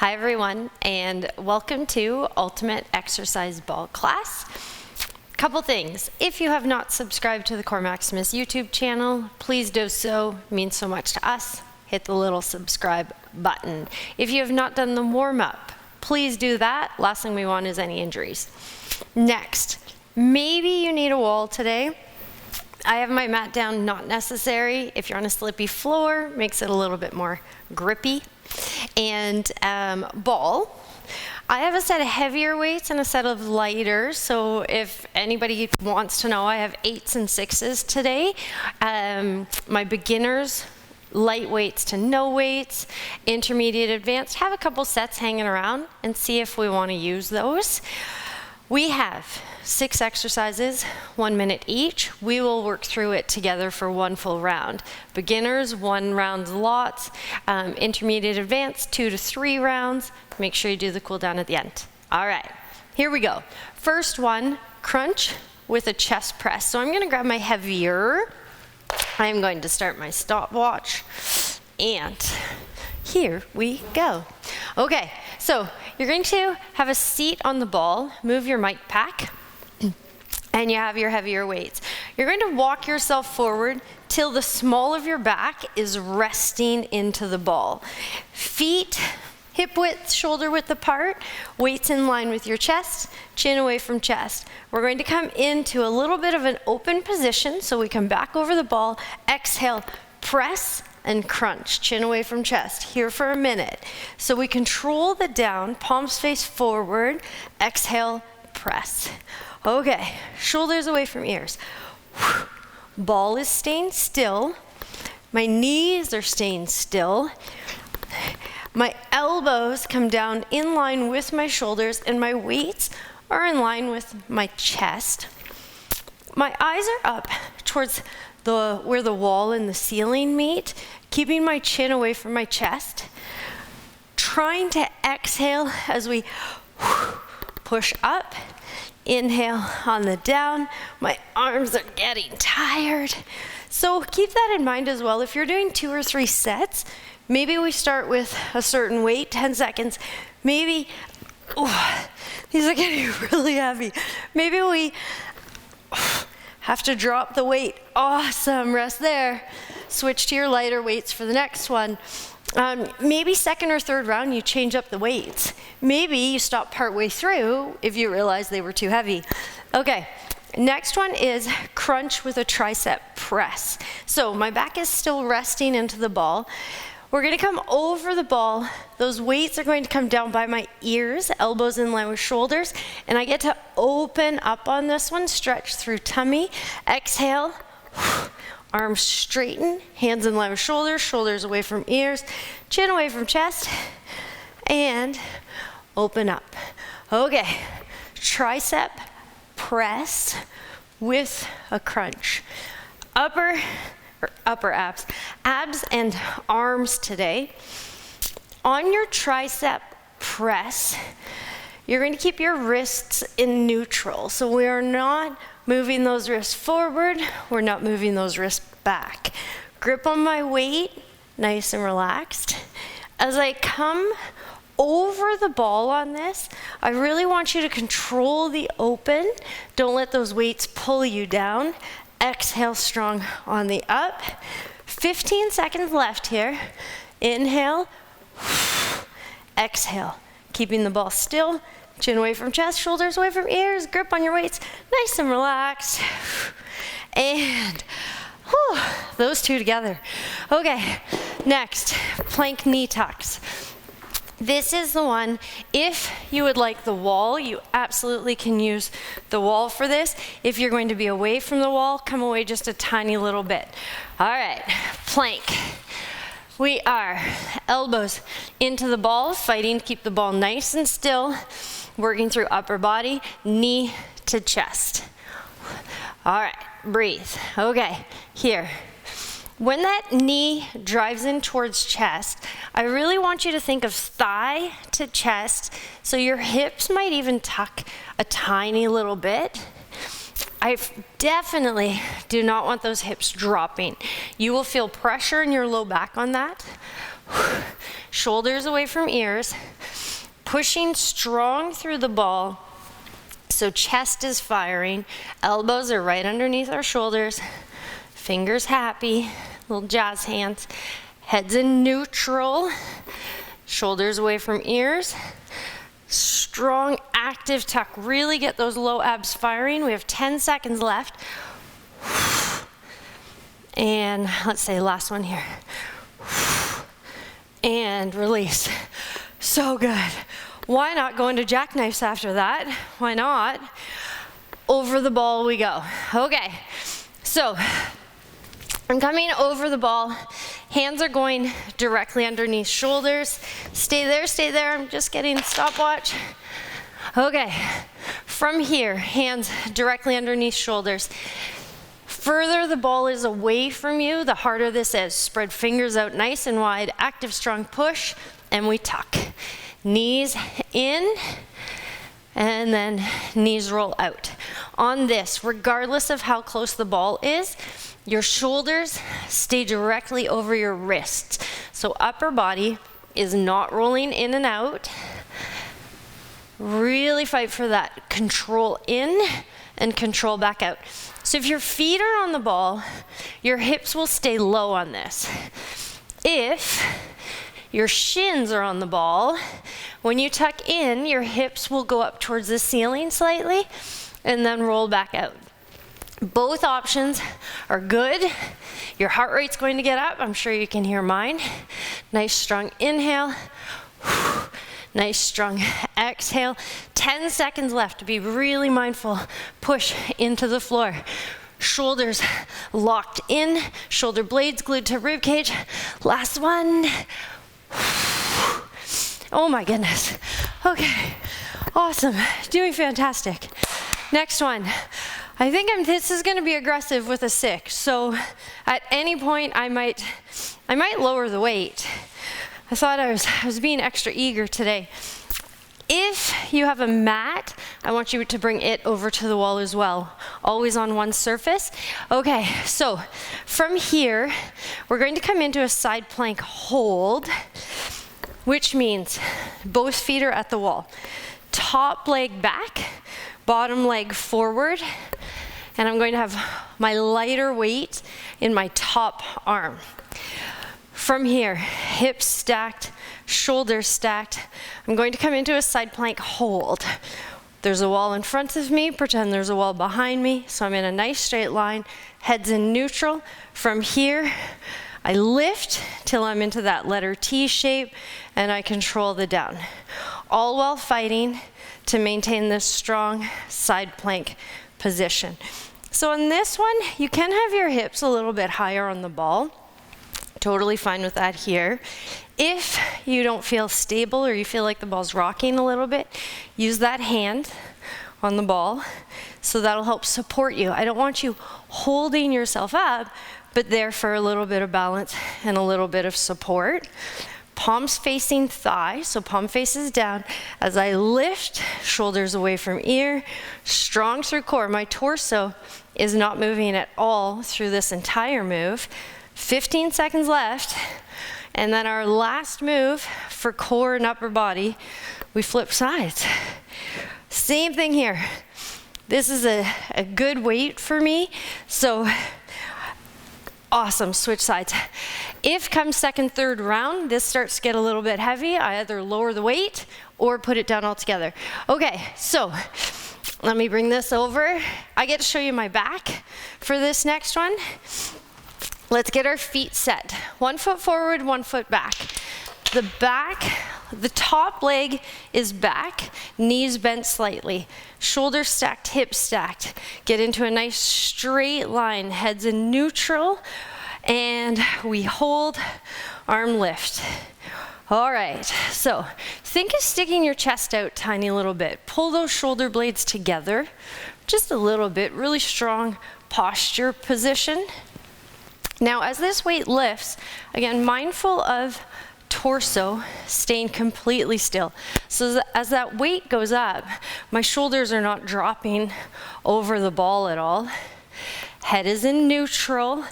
Hi everyone, and welcome to Ultimate Exercise Ball class. Couple things. If you have not subscribed to the Core Maximus YouTube channel, please do so. It means so much to us. Hit the little subscribe button. If you have not done the warm-up, please do that. Last thing we want is any injuries. Next, maybe you need a wall today. I have my mat down, not necessary. If you're on a slippy floor, makes it a little bit more grippy. And ball. I have a set of heavier weights and a set of lighter, so if anybody wants to know, I have 8s and 6s today. My beginners, light weights to no weights, intermediate, advanced, have a couple sets hanging around and see if we want to use those. We have 6 exercises, 1 minute each. We will work through it together for one full round. Beginners, 1 round lots. Intermediate, advanced, 2 to 3 rounds. Make sure you do the cool down at the end. All right, here we go. First one, crunch with a chest press. So I'm gonna grab my heavier. I'm going to start my stopwatch, and here we go. Okay, so you're going to have a seat on the ball, move your mic pack, and you have your heavier weights. You're going to walk yourself forward till the small of your back is resting into the ball. Feet hip width, shoulder width apart, weights in line with your chest, chin away from chest. We're going to come into a little bit of an open position, so we come back over the ball, exhale, press, and crunch, chin away from chest, here for a minute. So we control the down, palms face forward, exhale, press. Okay, shoulders away from ears. Ball is staying still. My knees are staying still. My elbows come down in line with my shoulders, and my weights are in line with my chest. My eyes are up towards where the wall and the ceiling meet, keeping my chin away from my chest. Trying to exhale as we push up. Inhale on the down. My arms are getting tired. So keep that in mind as well. If you're doing 2 or 3 sets, maybe we start with a certain weight, 10 seconds. Maybe, these are getting really heavy. Maybe we have to drop the weight. Awesome, rest there. Switch to your lighter weights for the next one. Maybe second or third round, you change up the weights. Maybe you stop partway through if you realize they were too heavy. Okay, next one is crunch with a tricep press. So my back is still resting into the ball. We're gonna come over the ball. Those weights are going to come down by my ears, elbows in line with shoulders, and I get to open up on this one, stretch through tummy. Exhale. Arms straighten, hands in line with shoulders, shoulders away from ears, chin away from chest, and open up. Okay, tricep press with a crunch. Upper abs and arms today. On your tricep press, you're going to keep your wrists in neutral. So we are not moving those wrists forward, we're not moving those wrists back. Grip on my weight, nice and relaxed. As I come over the ball on this, I really want you to control the open. Don't let those weights pull you down. Exhale strong on the up. 15 seconds left here. Inhale, exhale. Keeping the ball still. Chin away from chest, shoulders away from ears, grip on your weights, nice and relaxed. And those two together. Okay, next, plank knee tucks. This is the one, if you would like the wall, you absolutely can use the wall for this. If you're going to be away from the wall, come away just a tiny little bit. All right, plank. We are elbows into the ball, fighting to keep the ball nice and still, working through upper body, knee to chest. All right, breathe. Okay, here. When that knee drives in towards chest, I really want you to think of thigh to chest, so your hips might even tuck a tiny little bit. I definitely do not want those hips dropping. You will feel pressure in your low back on that. Shoulders away from ears. pushing strong through the ball. So chest is firing, elbows are right underneath our shoulders, fingers happy, little jazz hands, head's in neutral, shoulders away from ears. Strong active tuck, really get those low abs firing. We have 10 seconds left. And let's say last one here. And release. So good. Why not go into jackknives after that? Why not? Over the ball we go. Okay, so I'm coming over the ball. Hands are going directly underneath shoulders. Stay there, I'm just getting stopwatch. Okay, from here, hands directly underneath shoulders. Further the ball is away from you, the harder this is. Spread fingers out nice and wide, active strong push, and we tuck. Knees in, and then knees roll out. On this, regardless of how close the ball is, your shoulders stay directly over your wrists. So upper body is not rolling in and out. Really fight for that control in and control back out. So if your feet are on the ball, your hips will stay low on this. If your shins are on the ball, when you tuck in, your hips will go up towards the ceiling slightly and then roll back out. Both options are good. Your heart rate's going to get up. I'm sure you can hear mine. Nice strong inhale. Nice strong exhale. 10 seconds left to be really mindful. Push into the floor. Shoulders locked in. Shoulder blades glued to rib cage. Last one. Oh my goodness. Okay. Awesome. Doing fantastic. Next one. I think this is going to be aggressive with a 6. So at any point I might lower the weight. I thought I was being extra eager today. If you have a mat, I want you to bring it over to the wall as well. Always on one surface. Okay, so from here, we're going to come into a side plank hold, which means both feet are at the wall. Top leg back, bottom leg forward, and I'm going to have my lighter weight in my top arm. From here, hips stacked, shoulders stacked. I'm going to come into a side plank hold. There's a wall in front of me, pretend there's a wall behind me, so I'm in a nice straight line, head's in neutral. From here, I lift till I'm into that letter T shape, and I control the down. All while fighting to maintain this strong side plank position. So on this one, you can have your hips a little bit higher on the ball. Totally fine with that here. If you don't feel stable or you feel like the ball's rocking a little bit, use that hand on the ball, so that'll help support you. I don't want you holding yourself up, but there for a little bit of balance and a little bit of support. Palms facing thigh, so palm faces down. As I lift, shoulders away from ear, strong through core. My torso is not moving at all through this entire move. 15 seconds left, and then our last move for core and upper body, we flip sides. Same thing here. This is a good weight for me, so awesome, switch sides. If come second, third round, this starts to get a little bit heavy, I either lower the weight or put it down altogether. Okay, so let me bring this over. I get to show you my back for this next one. Let's get our feet set. 1 foot forward, 1 foot back. The top leg is back, knees bent slightly, shoulders stacked, hips stacked. Get into a nice straight line, heads in neutral, and we hold, arm lift. All right, so think of sticking your chest out tiny little bit. Pull those shoulder blades together, just a little bit, really strong posture position. Now, as this weight lifts, again, mindful of torso staying completely still. So as that weight goes up, my shoulders are not dropping over the ball at all. Head is in neutral.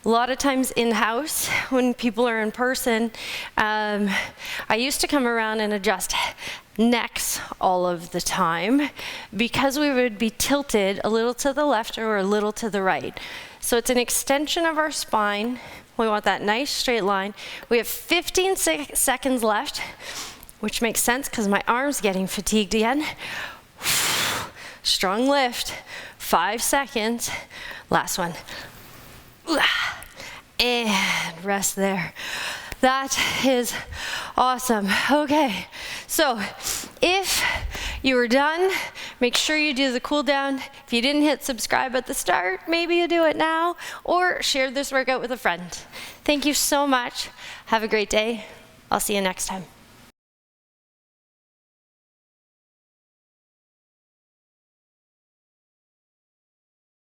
A lot of times in-house, when people are in person, I used to come around and adjust necks all of the time because we would be tilted a little to the left or a little to the right. So it's an extension of our spine. We want that nice straight line. We have 15 seconds left, which makes sense because my arm's getting fatigued again. Strong lift, 5 seconds. Last one. And rest there. That is awesome. Okay, so if you were done, make sure you do the cool down. If you didn't hit subscribe at the start, maybe you do it now, or share this workout with a friend. Thank you so much. Have a great day. I'll see you next time.